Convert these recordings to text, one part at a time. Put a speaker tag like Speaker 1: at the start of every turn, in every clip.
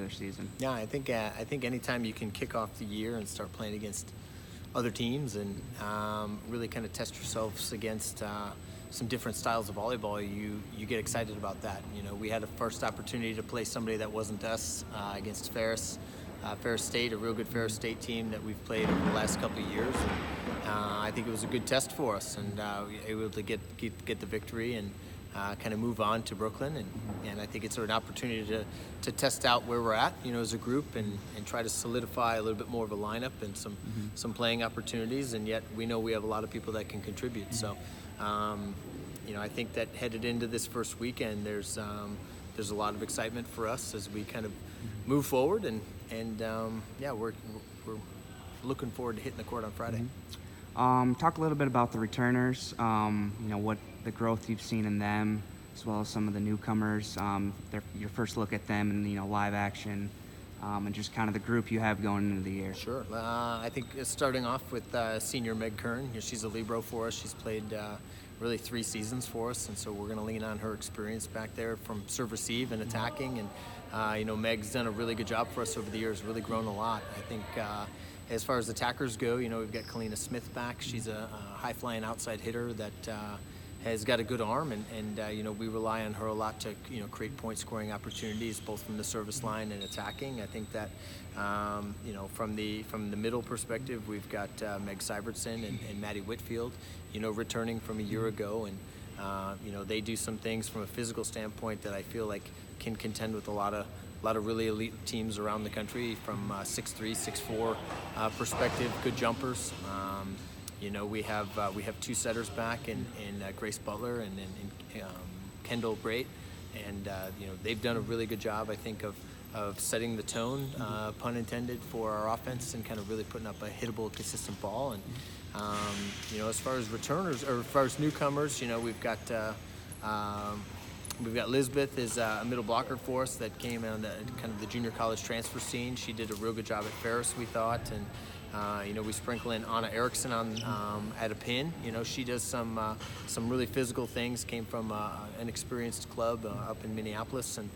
Speaker 1: regular season.
Speaker 2: Yeah, I think anytime you can kick off the year and start playing against other teams and really kind of test yourselves against some different styles of volleyball, you get excited about that. You know, we had a first opportunity to play somebody that wasn't us against Ferris State, a real good Ferris State team that we've played over the last couple of years. And, I think it was a good test for us, and we were able to get the victory and kind of move on to Brooklyn. And I think it's an opportunity to test out where we're at, you know, as a group, and try to solidify a little bit more of a lineup and some playing opportunities. And yet we know we have a lot of people that can contribute. So, you know, I think that headed into this first weekend, there's a lot of excitement for us as we kind of move forward, and yeah, we're looking forward to hitting the court on Friday.
Speaker 1: Talk a little bit about the returners, you know, what the growth you've seen in them, as well as some of the newcomers, your first look at them and, you know, live action, and just kind of the group you have going into the year.
Speaker 2: Sure. I think starting off with senior Meg Kern. She's a libero for us. She's played really 3 seasons for us, and so we're going to lean on her experience back there from serve receive and attacking. And you know, Meg's done a really good job for us over the years, really grown a lot. I think as far as attackers go, you know, we've got Kalina Smith back. She's a high-flying outside hitter that has got a good arm, and you know, we rely on her a lot to, you know, create point-scoring opportunities both from the service line and attacking. I think that you know, from the middle perspective, we've got Meg Syvertson and Maddie Whitfield, you know, returning from a year ago, and you know, they do some things from a physical standpoint that I feel like can contend with a lot of really elite teams around the country from 6'3", 6'4" perspective. Good jumpers. You know, we have 2 setters back in Grace Butler and Kendall Brait, and you know, they've done a really good job, I think, of setting the tone, pun intended, for our offense, and kind of really putting up a hittable, consistent ball. And you know, as far as returners, or as far as newcomers, you know, we've got Lisbeth is a middle blocker for us that came on the kind of the junior college transfer scene. She did a real good job at Ferris, we thought, and you know, we sprinkle in Anna Erickson on at a pin. You know, she does some really physical things. Came from an experienced club up in Minneapolis, and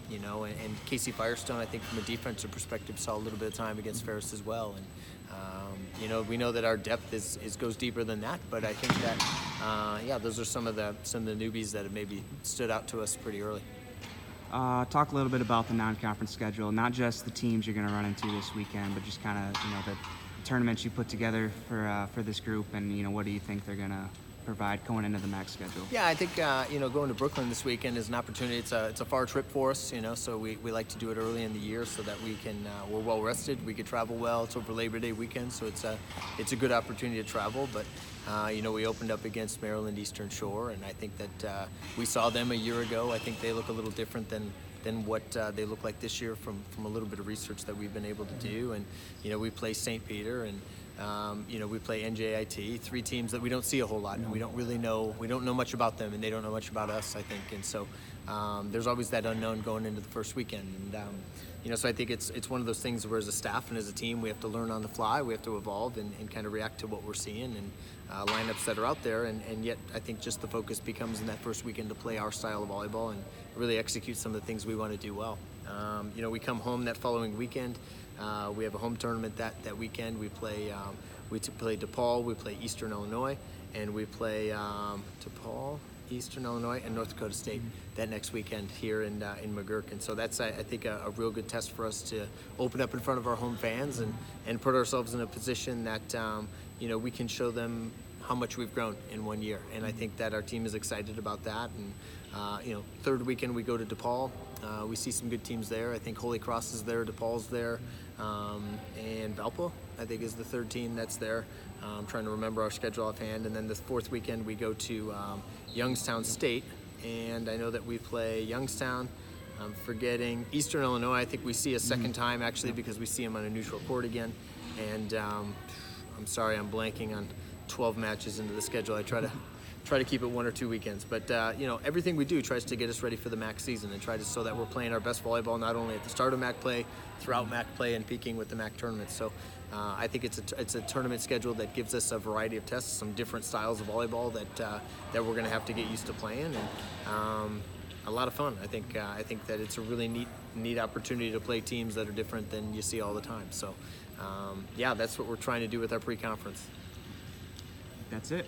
Speaker 2: you know, and Casey Firestone, I think, from a defensive perspective, saw a little bit of time against Ferris as well. And you know, we know that our depth goes deeper than that, but I think that yeah, those are some of the newbies that have maybe stood out to us pretty early.
Speaker 1: Talk a little bit about the non-conference schedule, not just the teams you're going to run into this weekend, but just kind of, you know, the tournaments you put together for this group, and, you know, what do you think they're going to provide going into the MAC schedule?
Speaker 2: Yeah, I think you know, going to Brooklyn this weekend is an opportunity. It's a far trip for us, you know, so we like to do it early in the year so that we can we're well rested. We could travel well. It's over Labor Day weekend, so it's a good opportunity to travel. But you know, we opened up against Maryland Eastern Shore, and I think that we saw them a year ago. I think they look a little different than what they look like this year from a little bit of research that we've been able to do. And you know, we play St. Peter, and you know, we play NJIT, 3 teams that we don't see a whole lot, and we don't know much about them, and they don't know much about us, I think. And so there's always that unknown going into the first weekend. And you know, so I think it's one of those things where, as a staff and as a team, we have to learn on the fly. We have to evolve and kind of react to what we're seeing and lineups that are out there. And yet I think just the focus becomes in that first weekend to play our style of volleyball and really execute some of the things we want to do well. You know, we come home that following weekend. We have a home tournament that weekend. We play DePaul, we play Eastern Illinois, and we play DePaul, Eastern Illinois, and North Dakota State that next weekend here in McGurk. And so that's, I think, a real good test for us to open up in front of our home fans and put ourselves in a position that you know, we can show them how much we've grown in 1 year. And I think that our team is excited about that. And you know, third weekend we go to DePaul. We see some good teams there. I think Holy Cross is there, DePaul's there, and Valpo, I think, is the third team that's there. I'm trying to remember our schedule offhand. And then the fourth weekend we go to Youngstown State, and I know that we play Youngstown. I'm forgetting Eastern Illinois. I think we see a second time, actually, because we see them on a neutral court again. And I'm sorry, I'm blanking on 12 matches into the schedule. I try to keep it 1 or 2 weekends, but you know, everything we do tries to get us ready for the MAC season and so that we're playing our best volleyball, not only at the start of MAC play, throughout MAC play, and peaking with the MAC tournament. So I think it's a tournament schedule that gives us a variety of tests, some different styles of volleyball that we're going to have to get used to playing, and a lot of fun. I think that it's a really neat neat opportunity to play teams that are different than you see all the time. So, yeah, that's what we're trying to do with our pre-conference.
Speaker 1: That's it.